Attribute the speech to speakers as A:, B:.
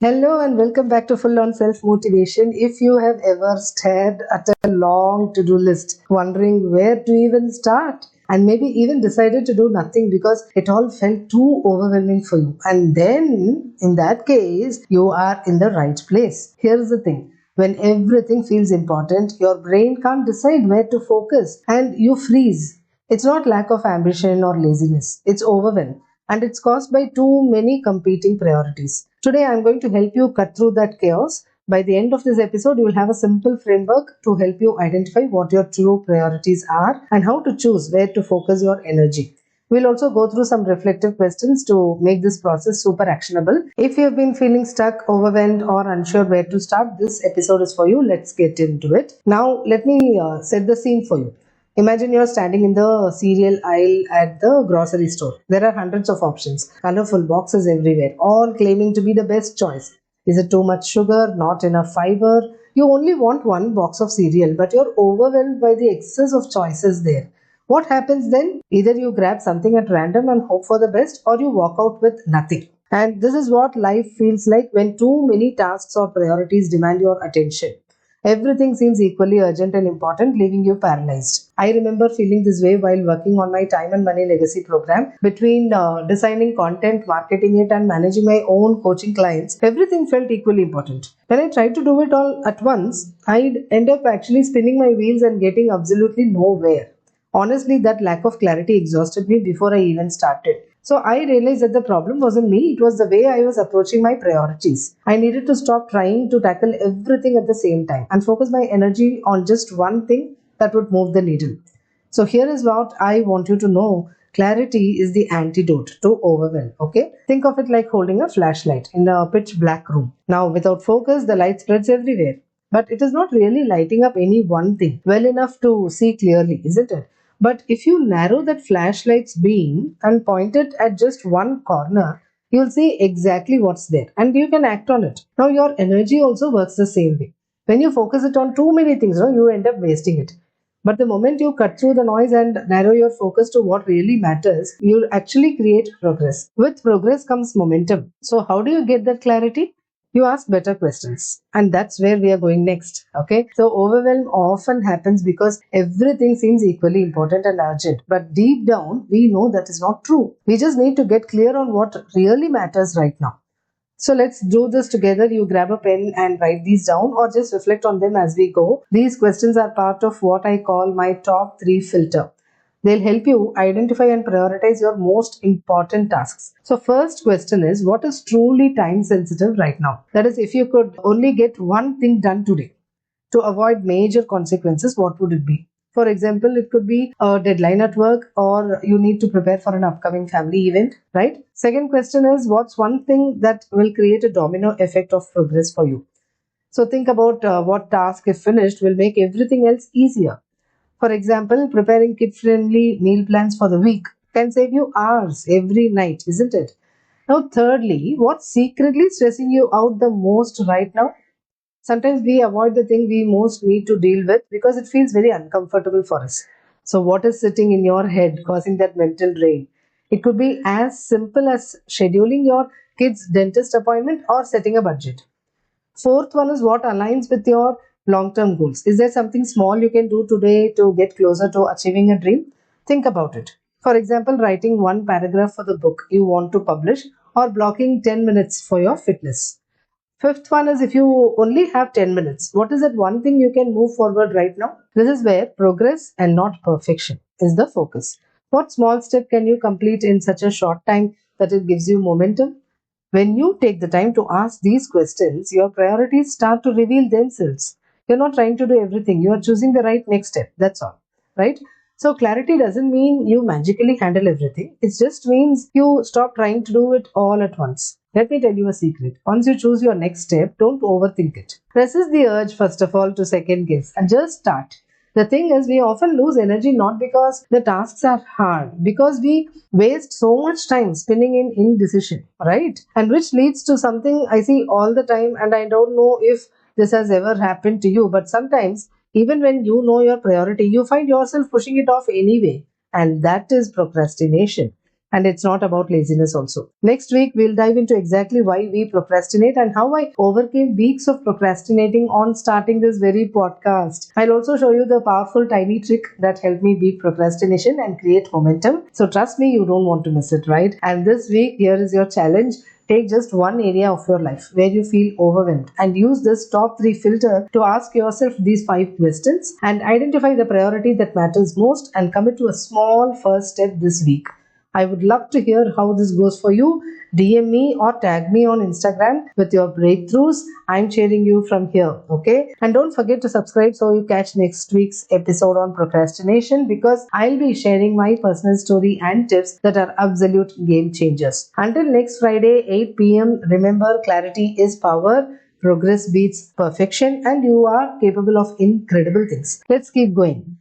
A: Hello and welcome back to Full on Self Motivation. If you have ever stared at a long to do list, wondering where to even start, and maybe even decided to do nothing because it all felt too overwhelming for you, and then in that case, you are in the right place. Here's the thing. When everything feels important, your brain can't decide where to focus and you freeze. It's not lack of ambition or laziness, it's overwhelm and it's caused by too many competing priorities. Today, I'm going to help you cut through that chaos. By the end of this episode, you will have a simple framework to help you identify what your true priorities are and how to choose where to focus your energy. We'll also go through some reflective questions to make this process super actionable. If you have been feeling stuck, overwhelmed, or unsure where to start, this episode is for you. Let's get into it. Now, let me set the scene for you. Imagine you're standing in the cereal aisle at the grocery store. There are hundreds of options, colorful boxes everywhere, all claiming to be the best choice. Is it too much sugar? Not enough fiber? You only want one box of cereal, but you're overwhelmed by the excess of choices there. What happens then? Either you grab something at random and hope for the best, or you walk out with nothing. And this is what life feels like when too many tasks or priorities demand your attention. Everything seems equally urgent and important, leaving you paralyzed. I remember feeling this way while working on my time and money legacy program. Between designing content, marketing it, and managing my own coaching clients, everything felt equally important. When I tried to do it all at once, I'd end up actually spinning my wheels and getting absolutely nowhere. Honestly, that lack of clarity exhausted me before I even started. So I realized that the problem wasn't me, it was the way I was approaching my priorities. I needed to stop trying to tackle everything at the same time and focus my energy on just one thing that would move the needle. So here is what I want you to know. Clarity is the antidote to overwhelm. Okay? Think of it like holding a flashlight in a pitch black room. Now, without focus, the light spreads everywhere. But it is not really lighting up any one thing well enough to see clearly, isn't it? But if you narrow that flashlight's beam and point it at just one corner, you'll see exactly what's there and you can act on it. Now, your energy also works the same way. When you focus it on too many things, you end up wasting it. But the moment you cut through the noise and narrow your focus to what really matters, you actually create progress. With progress comes momentum. So, how do you get that clarity? You ask better questions, and that's where we are going next. Okay, so overwhelm often happens because everything seems equally important and urgent, but deep down we know that is not true. We just need to get clear on what really matters right now. So let's do this together. You grab a pen and write these down or just reflect on them as we go. These questions are part of what I call my top 3 filter. They'll help you identify and prioritize your most important tasks. So first question is, what is truly time sensitive right now? That is, if you could only get one thing done today to avoid major consequences, what would it be? For example, it could be a deadline at work or you need to prepare for an upcoming family event, right? Second question is, what's one thing that will create a domino effect of progress for you? So think about what task, if finished, will make everything else easier. For example, preparing kid-friendly meal plans for the week can save you hours every night, isn't it? Now, thirdly, what's secretly stressing you out the most right now? Sometimes we avoid the thing we most need to deal with because it feels very uncomfortable for us. So, what is sitting in your head causing that mental drain? It could be as simple as scheduling your kid's dentist appointment or setting a budget. Fourth one is what aligns with your long term goals. Is there something small you can do today to get closer to achieving a dream? Think about it. For example, writing one paragraph for the book you want to publish or blocking 10 minutes for your fitness. Fifth one is, if you only have 10 minutes, what is that one thing you can move forward right now? This is where progress and not perfection is the focus. What small step can you complete in such a short time that it gives you momentum? When you take the time to ask these questions, your priorities start to reveal themselves. You're not trying to do everything, you are choosing the right next step. That's all, right? So, clarity doesn't mean you magically handle everything, it just means you stop trying to do it all at once. Let me tell you a secret. Once you choose your next step, don't overthink it. Resist the urge, first of all, to second guess and just start. The thing is, we often lose energy not because the tasks are hard, because we waste so much time spinning in indecision, right? And which leads to something I see all the time, and I don't know if this has ever happened to you, but sometimes, even when you know your priority, you find yourself pushing it off anyway, and that is procrastination. And it's not about laziness also. Next week, we'll dive into exactly why we procrastinate and how I overcame weeks of procrastinating on starting this very podcast. I'll also show you the powerful tiny trick that helped me beat procrastination and create momentum. So trust me, you don't want to miss it, right? And this week, here is your challenge. Take just one area of your life where you feel overwhelmed and use this top 3 filter to ask yourself these 5 questions and identify the priority that matters most and commit to a small first step this week. I would love to hear how this goes for you. DM me or tag me on Instagram with your breakthroughs. I'm cheering you from here, okay? And don't forget to subscribe so you catch next week's episode on procrastination because I'll be sharing my personal story and tips that are absolute game changers. Until next Friday, 8 p.m., remember clarity is power, progress beats perfection, and you are capable of incredible things. Let's keep going.